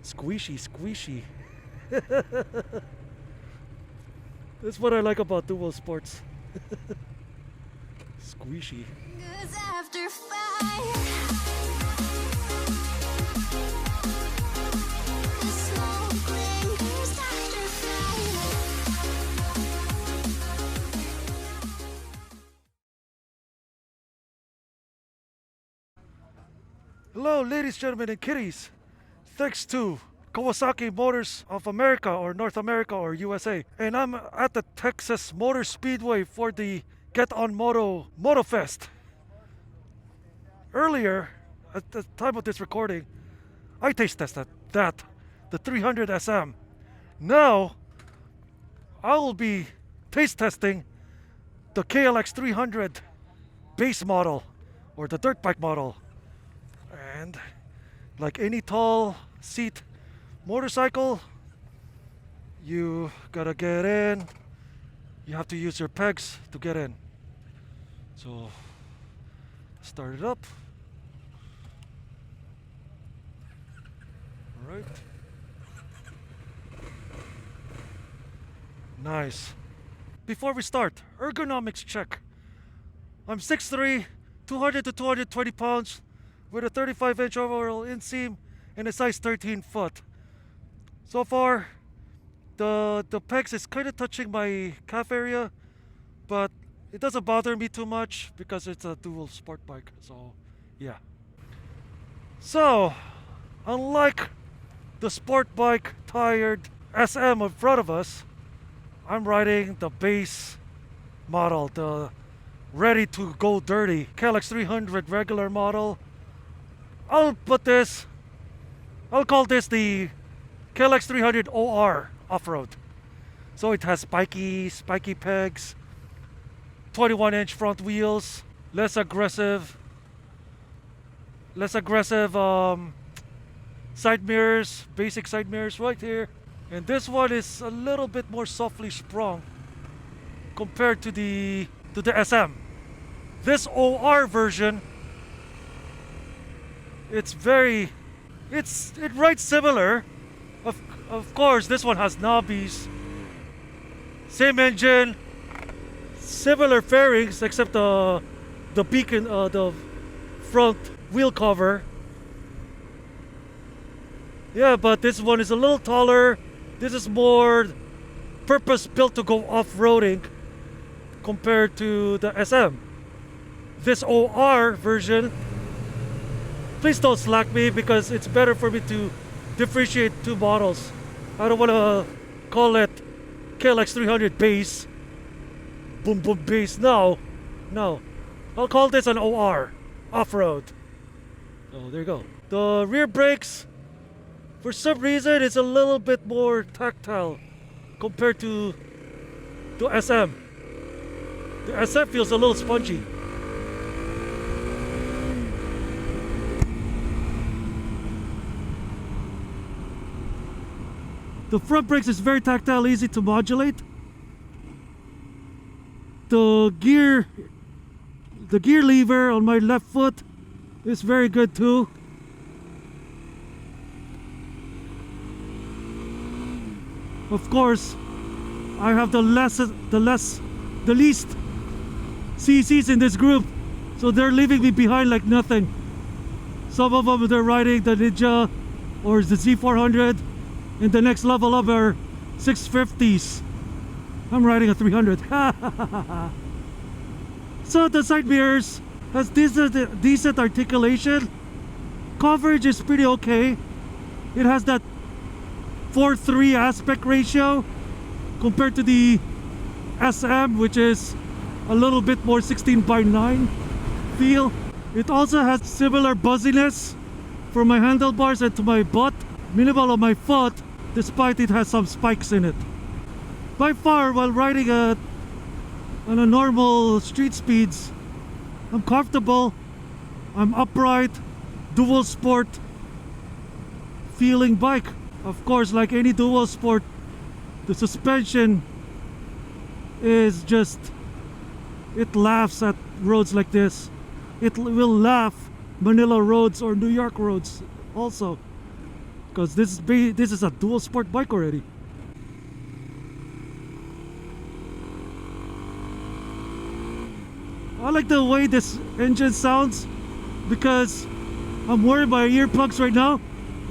Squishy, squishy. That's what I like about dual sports. Squishy. After fire. The smoke lingers after fire. Hello, ladies, gentlemen, and kitties. Thanks to Kawasaki Motors of America, or North America, or USA. And I'm at the Texas Motor Speedway for the Get on Moto Fest. Earlier, at the time of this recording, I taste tested the 300 SM. Now, I will be taste testing the KLX300 base model, or the dirt bike model. And like any tall seat motorcycle, you gotta get in. You have to use your pegs to get in. So, start it up. All right. Nice. Before we start, ergonomics check. I'm 6'3", 200 to 220 pounds, with a 35-inch overall inseam and a size 13 foot. So far, the pegs is kind of touching my calf area, but it doesn't bother me too much because it's a dual sport bike. So, yeah. So, unlike the sport bike tired SM in front of us, I'm riding the base model, the ready to go dirty KLX300 regular model. I'll call this the KLX300 OR off-road. So it has spiky pegs, 21-inch front wheels, less aggressive side mirrors, basic side mirrors right here. And this one is a little bit more softly sprung compared to the SM. This OR version, it rides similar. Of course, this one has knobbies. Same engine, similar fairings, except the beacon, the front wheel cover. Yeah, but this one is a little taller. This is more purpose-built to go off-roading compared to the SM. This OR version, please don't slack me because it's better for me to differentiate two models. I don't want to call it KLX300 base, boom boom base. No, I'll call this an OR, off-road. Oh, there you go. The rear brakes, for some reason, it's a little bit more tactile compared to SM. The SM feels a little spongy. The front brakes is very tactile, easy to modulate. The gear lever on my left foot is very good too. Of course, I have the least CCs in this group, so they're leaving me behind like nothing. Some of them, they're riding the Ninja or the Z400, and the next level up are 650s. I'm riding a 300. So the side mirrors has decent articulation. Coverage is pretty okay. It has that 4:3 aspect ratio compared to the SM, which is a little bit more 16:9 feel. It also has similar buzziness for my handlebars and to my butt, minimal on my foot, despite it has some spikes in it. By far, while riding on a normal street speeds, I'm comfortable, I'm upright, dual sport feeling bike. Of course, like any dual sport, the suspension is just, it laughs at roads like this. It will laugh Manila roads or New York roads also. because this is a dual sport bike already. I like the way this engine sounds because I'm wearing my earplugs right now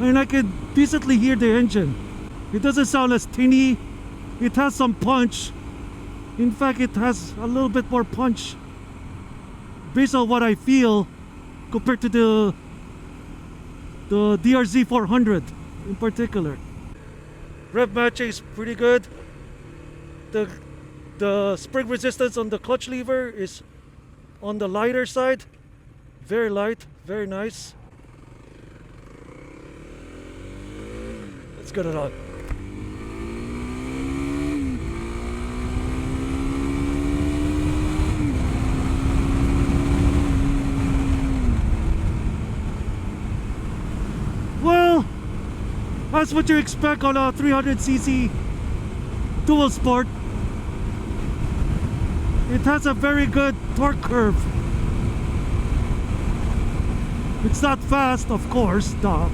and I can decently hear the engine. It doesn't sound as tinny. It has some punch. In fact, it has a little bit more punch based on what I feel compared to the DRZ400 in particular. Rev matching is pretty good. The spring resistance on the clutch lever is on the lighter side. Very light, very nice. Let's get it on. Well, that's what you expect on a 300cc dual sport. It has a very good torque curve. It's not fast, of course, duh.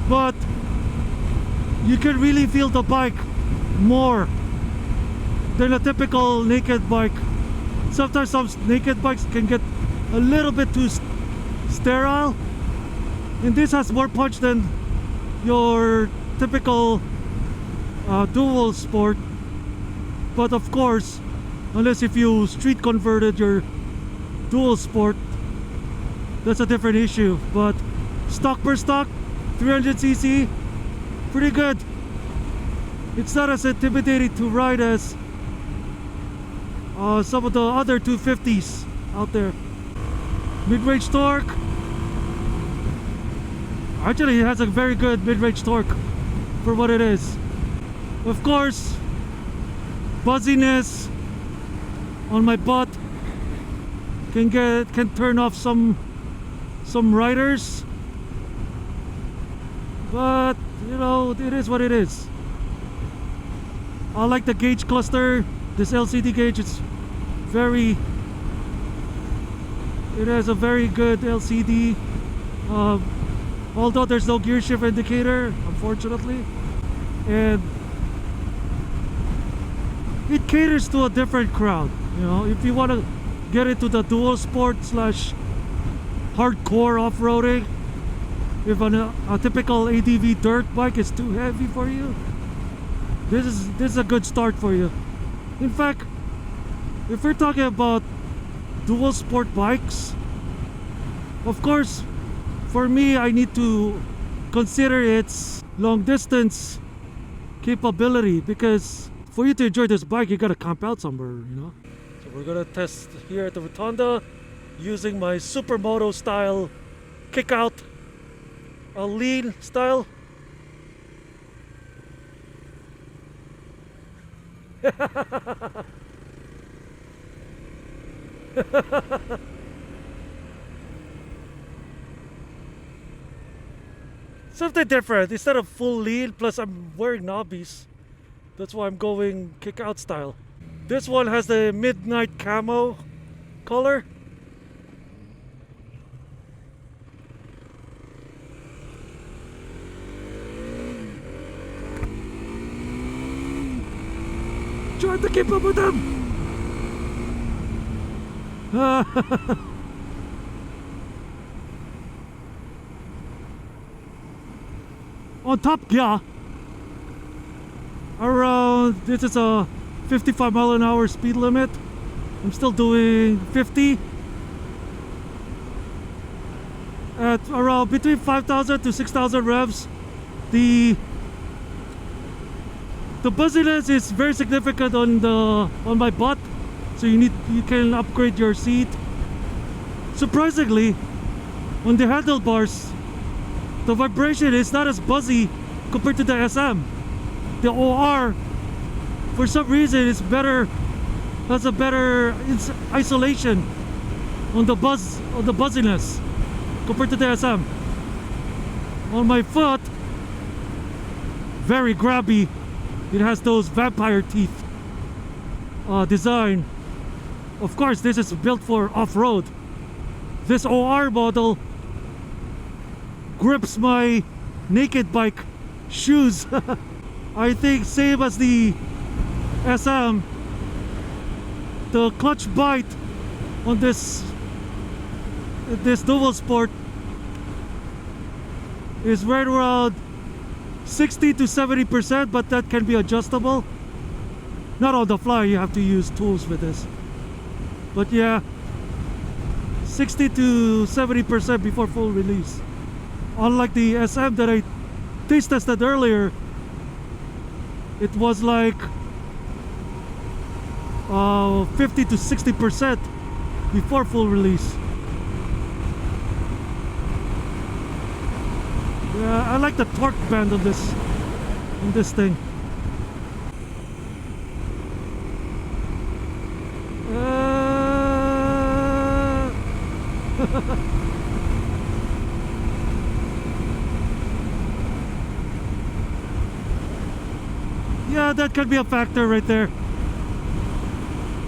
But you can really feel the bike more than a typical naked bike. Sometimes some naked bikes can get a little bit too sterile, and this has more punch than your typical dual sport. But of course, unless if you street converted your dual sport, that's a different issue. But stock per stock, 300cc, pretty good. It's not as intimidating to ride as some of the other 250s out there. Mid-range torque, actually it has a very good mid-range torque for what it is. Of course, buzziness on my butt can turn off some riders, but you know, it is what it is. I like the gauge cluster. This LCD gauge is it has a very good LCD, although there's no gear shift indicator, unfortunately, and it caters to a different crowd. You know, if you want to get into the dual sport / hardcore off-roading, if a typical ADV dirt bike is too heavy for you, this is a good start for you. In fact, if we're talking about dual sport bikes, of course, for me, I need to consider its long distance capability, because for you to enjoy this bike, you gotta camp out somewhere, you know. So we're gonna test here at the Rotunda using my Supermoto style kick out, a lean style. Something different. Instead of full lean, plus I'm wearing knobbies, that's why I'm going kick out style. This one has the midnight camo color. Trying to keep up with them. On top gear, around, this is a 55 mile an hour speed limit. I'm still doing 50 at around between 5,000 to 6,000 revs. The buzziness is very significant on my butt, so you can upgrade your seat. Surprisingly, on the handlebars, the vibration is not as buzzy compared to the SM. The OR, for some reason, has a better isolation on the buzziness compared to the SM. On my foot, very grabby. It has those vampire teeth design. Of course, this is built for off-road. This OR model grips my naked bike shoes. I think same as the SM, the clutch bite on this dual sport is right around 60 to 70%, but that can be adjustable. Not on the fly, you have to use tools with this. But yeah, 60 to 70% before full release. Unlike the SM that I taste tested earlier, it was like 50 to 60% before full release. Yeah, I like the torque band of this thing. Yeah, that could be a factor right there.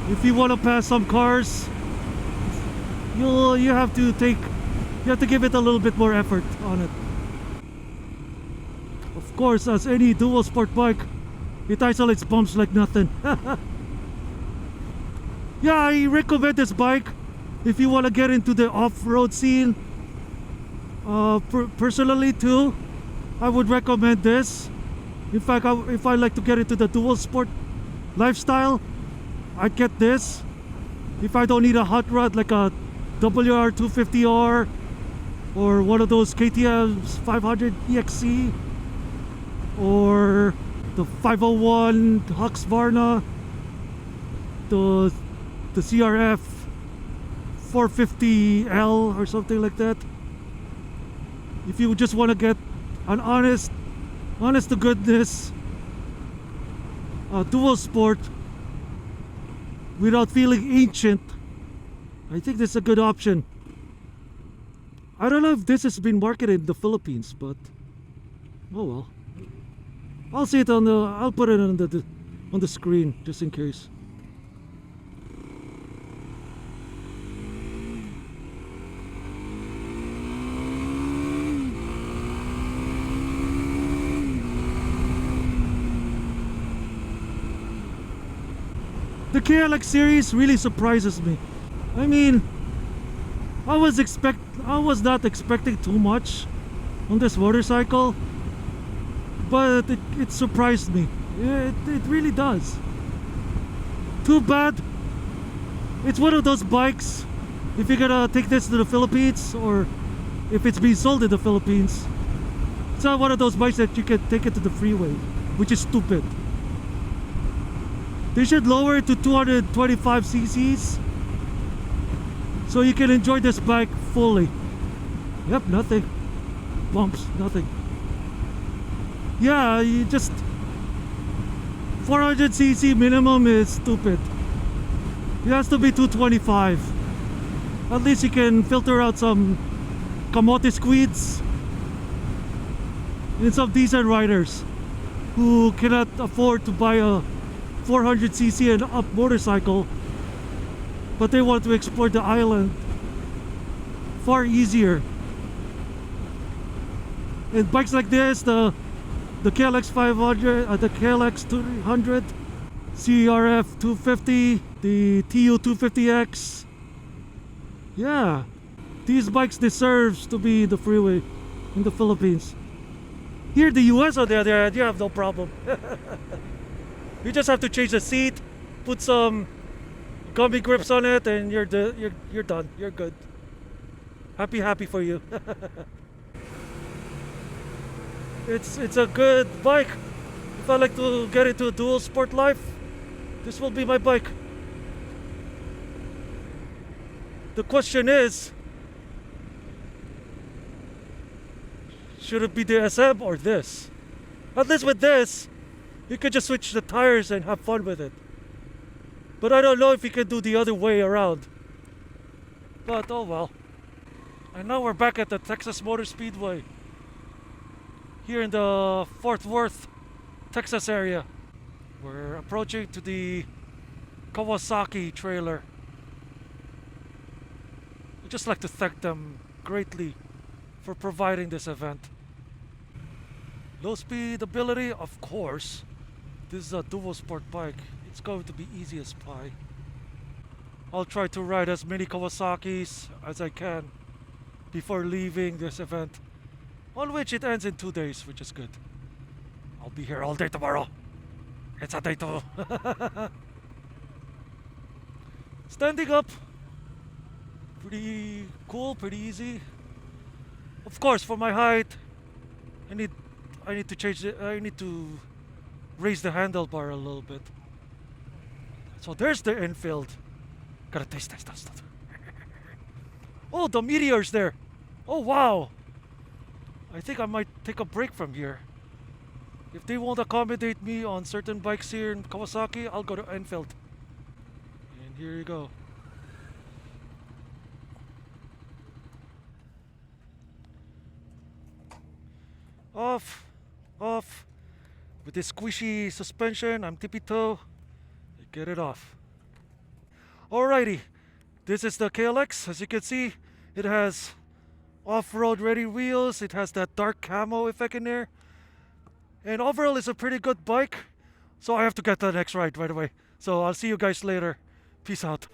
If you want to pass some cars, you have to give it a little bit more effort on it. Of course, as any dual sport bike, it isolates bumps like nothing. Yeah, I recommend this bike if you want to get into the off-road scene. Personally too, I would recommend this. In fact, if I like to get into the dual sport lifestyle, I'd get this. If I don't need a hot rod like a WR250R or one of those KTM 500 EXC or the 501 Husqvarna, the CRF 450L or something like that. If you just want to get an honest to goodness dual sport without feeling ancient, I think this is a good option. I don't know if this has been marketed in the Philippines, but oh well. I'll see it I'll put it on the screen just in case. The KLX series really surprises me. I mean, I was not expecting too much on this motorcycle, but it surprised me. It really does. Too bad it's one of those bikes, if you're gonna take this to the Philippines or if it's being sold in the Philippines, it's not one of those bikes that you can take it to the freeway, which is stupid. They should lower it to 225 cc's so you can enjoy this bike fully. Yep, nothing. Bumps, nothing. Yeah, you just 400cc minimum is stupid. It has to be 225. At least you can filter out some kamote squids and some decent riders who cannot afford to buy a 400cc and up motorcycle, but they want to explore the island far easier. And bikes like this, the KLX500, the KLX300 CRF250, the TU250X, yeah, these bikes deserves to be in the freeway in the Philippines. Here in the US, on the other hand, you have no problem. You just have to change the seat, put some gummy grips on it, and you're done. You're good. Happy for you. It's a good bike. If I like to get into a dual sport life, this will be my bike. The question is, should it be the SM or this? At least with this, you could just switch the tires and have fun with it. But I don't know if you can do the other way around. But oh well. And now we're back at the Texas Motor Speedway, here in the Fort Worth, Texas area. We're approaching to the Kawasaki trailer. I'd just like to thank them greatly for providing this event. Low speed ability, of course. This is a dual sport bike. It's going to be easy as pie. I'll try to ride as many Kawasaki's as I can before leaving this event, on which it ends in 2 days, which is good. I'll be here all day tomorrow. It's a day too. Standing up, pretty cool, pretty easy. Of course, for my height, I need to change the, I need to raise the handlebar a little bit. So there's the infield. Gotta taste. Oh, the meteor's there. Oh wow. I think I might take a break from here. If they won't accommodate me on certain bikes here in Kawasaki, I'll go to Enfield. And here you go. Off. With this squishy suspension, I'm tippy toe. Get it off. Alrighty. This is the KLX. As you can see, it has off-road ready wheels. It has that dark camo effect in there. And overall, it's a pretty good bike. So I have to get the next ride right away. So I'll see you guys later. Peace out.